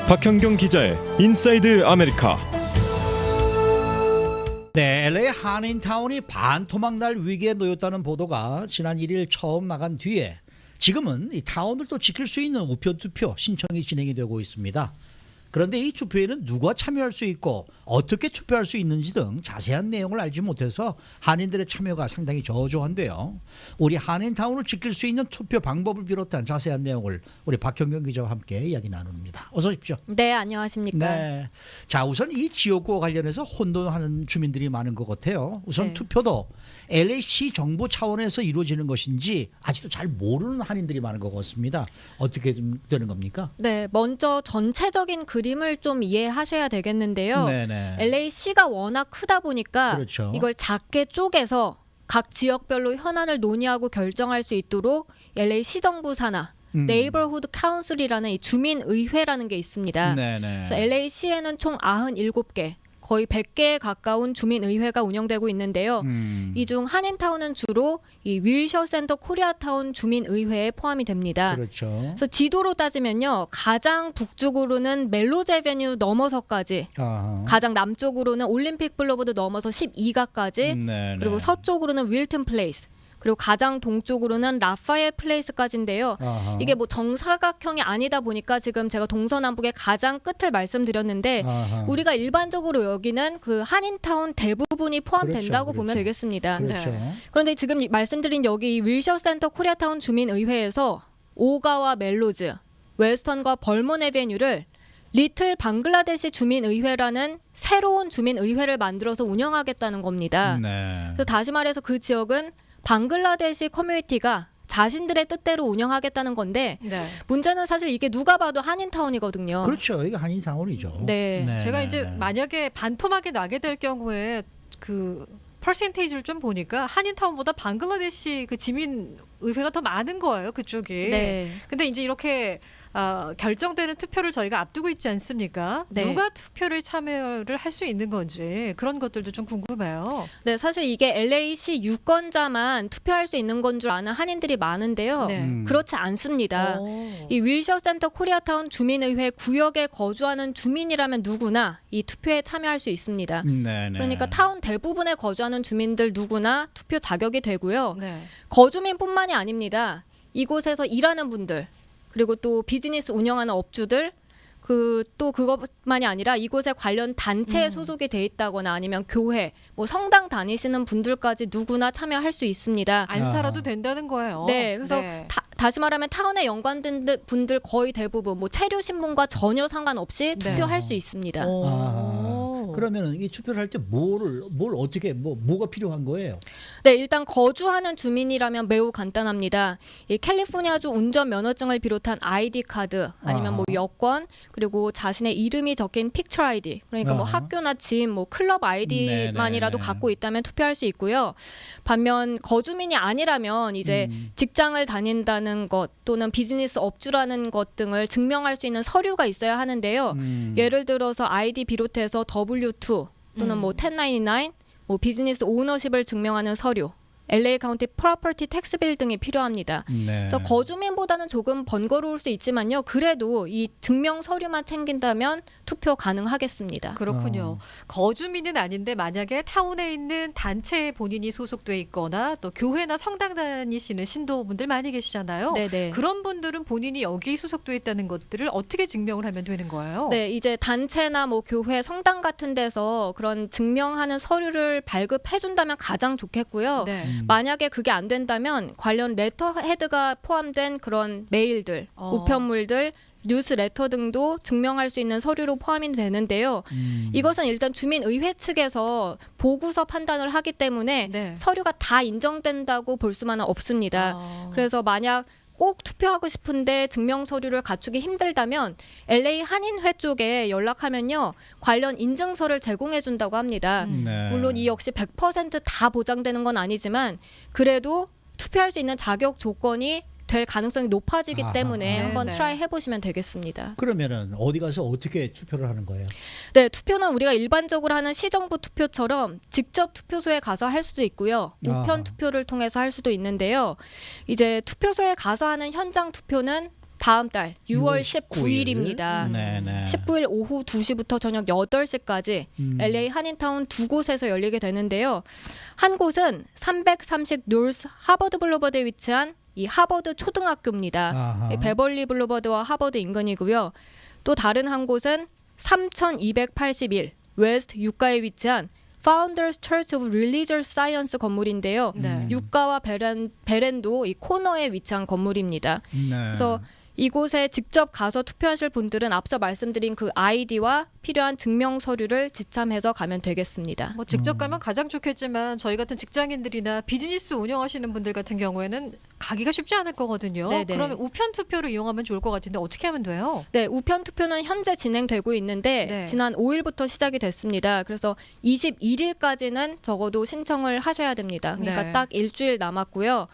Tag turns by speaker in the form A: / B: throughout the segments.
A: 박현경 기자의 인사이드 아메리카.
B: 네, LA 한인타운이 반토막날 위기에 놓였다는 보도가 지난 1일 처음 나간 뒤에 지금은 이 타운을 또 지킬 수 있는 우편투표 신청이 진행이 되고 있습니다. 그런데 이 투표에는 누가 참여할 수 있고 어떻게 투표할 수 있는지 등 자세한 내용을 알지 못해서 한인들의 참여가 상당히 저조한데요. 우리 한인타운을 지킬 수 있는 투표 방법을 비롯한 자세한 내용을 우리 박현경 기자와 함께 이야기 나눕니다. 어서 오십시오.
C: 네, 안녕하십니까.
B: 네. 자, 우선 이 지역구와 관련해서 혼돈하는 주민들이 많은 것 같아요. 우선
C: 네.
B: 투표도 LA시 정부 차원에서 이루어지는 것인지 아직도 잘 모르는 한인들이 많은 것 같습니다. 어떻게 좀 되는 겁니까?
C: 네, 먼저 전체적인 그림을 좀 이해하셔야 되겠는데요.
B: 네네.
C: LA시가 워낙 크다 보니까
B: 그렇죠.
C: 이걸 작게 쪼개서 각 지역별로 현안을 논의하고 결정할 수 있도록 LA 시정부 산하 네이버후드 카운슬이라는 이 주민의회라는 게 있습니다.
B: 네네.
C: 그래서 LA시에는 총 97개, 거의 100개에 가까운 주민의회가 운영되고 있는데요. 이 중 한인타운은 주로 이 윌셔 센터 코리아타운 주민의회에 포함이 됩니다.
B: 그렇죠.
C: 그래서 지도로 따지면요, 가장 북쪽으로는 멜로즈 애베뉴 넘어서까지,
B: 아하.
C: 가장 남쪽으로는 올림픽 블루보드 넘어서 12가까지,
B: 네네.
C: 그리고 서쪽으로는 윌튼 플레이스, 그리고 가장 동쪽으로는 라파엘 플레이스까지인데요.
B: 아하.
C: 이게 뭐 정사각형이 아니다 보니까 지금 제가 동서남북의 가장 끝을 말씀드렸는데,
B: 아하.
C: 우리가 일반적으로 여기는 그 한인타운 대부분이 포함된다고
B: 그렇죠,
C: 보면
B: 그렇죠.
C: 되겠습니다.
B: 그렇죠.
C: 그런데 지금 말씀드린 여기 이 윌셔 센터 코리아타운 주민의회에서 오가와 멜로즈, 웨스턴과 벌몬 애베뉴를 리틀 방글라데시 주민의회라는 새로운 주민의회를 만들어서 운영하겠다는 겁니다.
B: 네.
C: 그래서 다시 말해서 그 지역은 방글라데시 커뮤니티가 자신들의 뜻대로 운영하겠다는 건데,
D: 네.
C: 문제는 사실 이게 누가 봐도 한인타운이거든요.
B: 그렇죠. 이게 한인타운이죠.
C: 네.
D: 제가 이제 만약에 반토막이 나게 될 경우에 그 퍼센테이지를 좀 보니까 한인타운보다 방글라데시 그 지민 의회가 더 많은 거예요, 그쪽이.
C: 네.
D: 근데 이제 이렇게 결정되는 투표를 저희가 앞두고 있지 않습니까?
C: 네.
D: 누가 투표를 참여를 할 수 있는 건지 그런 것들도 좀 궁금해요.
C: 네, 사실 이게 LA시 유권자만 투표할 수 있는 건 줄 아는 한인들이 많은데요.
D: 네.
C: 그렇지 않습니다. 이 윌셔 센터 코리아타운 주민의회 구역에 거주하는 주민이라면 누구나 이 투표에 참여할 수 있습니다.
B: 네네.
C: 그러니까 타운 대부분에 거주하는 주민들 누구나 투표 자격이 되고요.
D: 네.
C: 거주민뿐만이 아닙니다. 이곳에서 일하는 분들, 그리고 또 비즈니스 운영하는 업주들, 또 그것만이 아니라 이곳에 관련 단체에 소속이 돼 있다거나 아니면 교회, 뭐 성당 다니시는 분들까지 누구나 참여할 수 있습니다.
D: 안 살아도 된다는 거예요.
C: 네, 그래서
D: 네.
C: 다시 말하면 타운에 연관된 분들 거의 대부분 뭐 체류 신분과 전혀 상관없이 투표할 수 있습니다.
B: 아하. 그러면은 이 투표를 할 때 뭘 어떻게 뭐가 필요한 거예요?
C: 네, 일단 거주하는 주민이라면 매우 간단합니다. 이 캘리포니아주 운전 면허증을 비롯한 아이디 카드, 아니면 뭐 여권, 그리고 자신의 이름이 적힌 픽처 아이디, 그러니까 뭐
B: 아하.
C: 학교나 짐, 뭐 클럽 아이디만이라도
B: 네네네.
C: 갖고 있다면 투표할 수 있고요. 반면 거주민이 아니라면 이제 직장을 다닌다는 것 또는 비즈니스 업주라는 것 등을 증명할 수 있는 서류가 있어야 하는데요. 예를 들어서 아이디 비롯해서 W2 또는 뭐 1099, 뭐 비즈니스 오너십을 증명하는 서류, LA 카운티 프로퍼티 텍스 빌 등이 필요합니다.
B: 네.
C: 그래서 거주민보다는 조금 번거로울 수 있지만요. 그래도 이 증명 서류만 챙긴다면 투표 가능하겠습니다.
D: 그렇군요. 거주민은 아닌데 만약에 타운에 있는 단체에 본인이 소속돼 있거나 또 교회나 성당 다니시는 신도분들 많이 계시잖아요.
C: 네네.
D: 그런 분들은 본인이 여기 소속돼 있다는 것들을 어떻게 증명을 하면 되는 거예요?
C: 네, 이제 단체나 뭐 교회, 성당 같은 데서 그런 증명하는 서류를 발급해준다면 가장 좋겠고요.
D: 네.
C: 만약에 그게 안 된다면 관련 레터헤드가 포함된 그런 메일들, 우편물들, 뉴스레터 등도 증명할 수 있는 서류로 포함이 되는데요. 이것은 일단 주민의회 측에서 보고서 판단을 하기 때문에
D: 네.
C: 서류가 다 인정된다고 볼 수만은 없습니다. 그래서 만약 꼭 투표하고 싶은데 증명 서류를 갖추기 힘들다면 LA 한인회 쪽에 연락하면요, 관련 인증서를 제공해 준다고 합니다.
B: 네.
C: 물론 이 역시 100%다 보장되는 건 아니지만 그래도 투표할 수 있는 자격 조건이 될 가능성이 높아지기
B: 아하.
C: 때문에 한번
D: 네네.
C: 트라이 해보시면 되겠습니다.
B: 그러면은 어디 가서 어떻게 투표를 하는 거예요?
C: 네, 투표는 우리가 일반적으로 하는 시정부 투표처럼 직접 투표소에 가서 할 수도 있고요.
B: 아하.
C: 우편 투표를 통해서 할 수도 있는데요. 이제 투표소에 가서 하는 현장 투표는 다음 달 6월
B: 19일.
C: 19일입니다.
B: 네네.
C: 19일 오후 2시부터 저녁 8시까지 LA 한인타운 두 곳에서 열리게 되는데요. 한 곳은 330 노스 하버드 블루버드에 위치한 이 하버드 초등학교입니다.
B: 아하.
C: 베벌리 블루버드와 하버드 인근이고요. 또 다른 한 곳은 3281 웨스트 유가에 위치한 Founders Church of Religious Science 건물인데요.
D: 네.
C: 유가와 베렌도 이 코너에 위치한 건물입니다.
B: 네.
C: 그래서 이곳에 직접 가서 투표하실 분들은 앞서 말씀드린 그 아이디와 필요한 증명 서류를 지참해서 가면 되겠습니다.
D: 뭐 직접 가면 가장 좋겠지만 저희 같은 직장인들이나 비즈니스 운영하시는 분들 같은 경우에는 가기가 쉽지 않을 거거든요.
C: 네네.
D: 그러면 우편 투표를 이용하면 좋을 것 같은데 어떻게 하면 돼요?
C: 네, 우편 투표는 현재 진행되고 있는데
D: 네.
C: 지난 5일부터 시작이 됐습니다. 그래서 21일까지는 적어도 신청을 하셔야 됩니다. 그러니까
D: 네.
C: 딱 일주일 남았고요.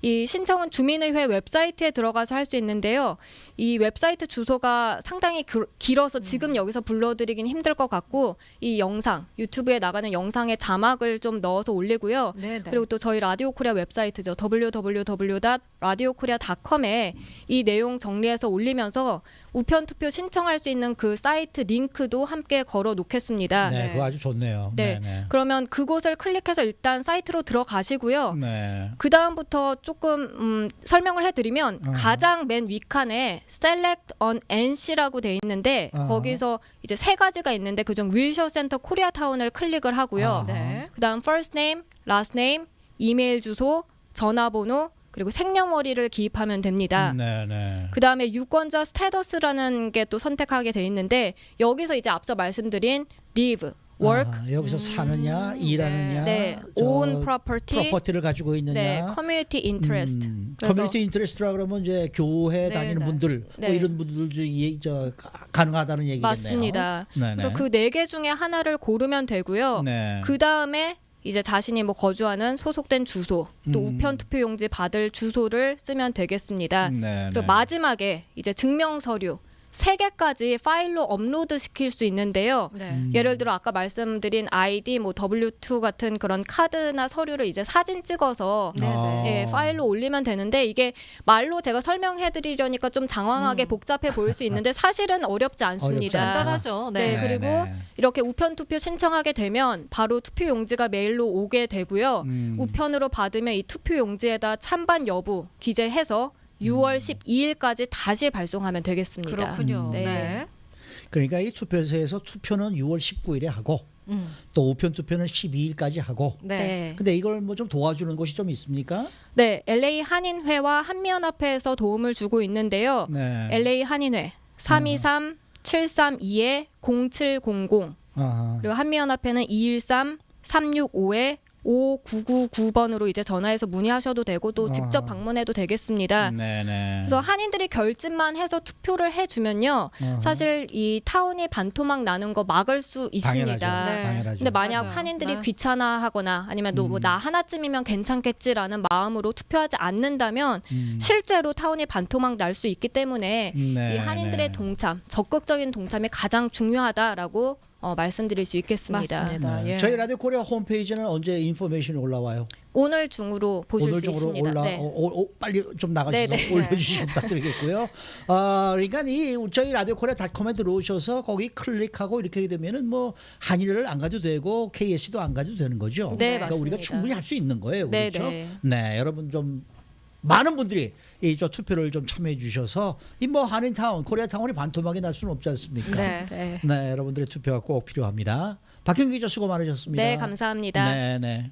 C: 이 신청은 주민의회 웹사이트에 들어가서 할 수 있는데요. 이 웹사이트 주소가 상당히 길어서 지금 여기서 불러드리긴 힘들 것 같고 이 영상, 유튜브에 나가는 영상에 자막을 좀 넣어서 올리고요.
D: 네, 네.
C: 그리고 또 저희 라디오 코리아 웹사이트죠. www.radiokorea.com에 이 내용 정리해서 올리면서 우편 투표 신청할 수 있는 그 사이트 링크도 함께 걸어 놓겠습니다.
B: 네,
D: 네.
B: 그거 아주 좋네요.
C: 네. 그러면 그곳을 클릭해서 일단 사이트로 들어가시고요.
B: 네.
C: 그 다음부터 조금 설명을 해드리면 가장 맨 위칸에 Select on NC라고 돼 있는데 거기서 이제 세 가지가 있는데 그중 윌셔 센터 코리아타운을 클릭을 하고요.
D: 네.
C: 그다음 first name, last name, 이메일 주소, 전화번호 그리고 생년월일을 기입하면 됩니다.
B: 네.
C: 그다음에 유권자 스테터스라는 게 또 선택하게 돼 있는데 여기서 이제 앞서 말씀드린 live, work,
B: 여기서 사느냐, 일하느냐,
C: 네,
B: 저
C: own property,
B: 프로퍼티를 가지고 있느냐,
C: 네, community interest. 그래서-
B: 커뮤니티 인터레스트라 그러면 이제 교회
D: 네,
B: 다니는
D: 네.
B: 분들
C: 네.
B: 뭐 이런 분들 중에 가능하다는 얘기겠네요.
C: 맞습니다.
B: 네네.
C: 그래서 그 네 개 중에 하나를 고르면 되고요.
B: 네.
C: 그 다음에 이제 자신이 뭐 거주하는 소속된 주소, 또 우편 투표용지 받을 주소를 쓰면 되겠습니다.
B: 네,
C: 그리고 마지막에 이제 증명 서류 3개까지 파일로 업로드 시킬 수 있는데요.
D: 네.
C: 예를 들어 아까 말씀드린 ID, 뭐 W2 같은 그런 카드나 서류를 이제 사진 찍어서
D: 네, 네.
C: 예, 파일로 올리면 되는데 이게 말로 제가 설명해드리려니까 좀 장황하게 복잡해 보일 수 있는데 사실은 어렵지 않습니다.
B: 어렵지
D: 간단하죠. 네.
C: 네, 그리고 이렇게 우편 투표 신청하게 되면 바로 투표 용지가 메일로 오게 되고요. 우편으로 받으면 이 투표 용지에다 찬반 여부 기재해서 6월 12일까지 다시 발송하면 되겠습니다.
D: 그렇군요.
C: 네.
D: 네.
B: 그러니까 이 투표소에서 투표는 6월 19일에 하고 또 우편 투표는 12일까지 하고.
D: 네.
C: 네.
B: 근데 이걸 뭐 좀 도와주는 곳이 좀 있습니까?
C: 네, LA 한인회와 한미연합회에서 도움을 주고 있는데요.
B: 네.
C: LA 한인회 323-732-0700
B: 아하.
C: 그리고 한미연합회는 213-365-5999번으로 이제 전화해서 문의하셔도 되고 또 직접 방문해도 되겠습니다.
B: 네네.
C: 그래서 한인들이 결집만 해서 투표를 해주면요, 사실 이 타운이 반토막 나는 거 막을 수 있습니다.
B: 당연하죠.
D: 네.
B: 당연하죠.
C: 근데 만약
D: 맞아요.
C: 한인들이
D: 네.
C: 귀찮아하거나 아니면 뭐 나 하나쯤이면 괜찮겠지라는 마음으로 투표하지 않는다면 실제로 타운이 반토막 날 수 있기 때문에
B: 네,
C: 이 한인들의
B: 네.
C: 동참, 적극적인 동참이 가장 중요하다라고 말씀드릴 수 있겠습니다.
D: 맞습니다.
B: 네.
D: 예.
B: 저희 라디오 코리아 홈페이지는 언제 인포메이션이 올라와요?
C: 오늘 중으로 보실
B: 오늘
C: 수
B: 중으로
C: 있습니다. 네.
B: 빨리 좀 나가주셔서
C: 네, 네.
B: 올려주시면 부탁드리겠고요. 그러니까 저희 라디오 코리아.com에 들어오셔서 거기 클릭하고 이렇게 되면은 뭐 한일을 안 가도 되고 KS도 안 가도 되는 거죠.
C: 네,
B: 그러니까 우리가
C: 맞습니다.
B: 충분히 할 수 있는 거예요.
C: 네,
B: 그렇죠?
C: 네.
B: 네, 여러분 좀 많은 분들이 저 투표를 좀 참여해 주셔서 이 뭐 한인타운, 코리아타운이 반토막이 날 수는 없지 않습니까?
D: 네.
C: 네.
B: 네, 여러분들의 투표가 꼭 필요합니다. 박경기 기자 수고 많으셨습니다.
C: 네, 감사합니다.
B: 네, 네.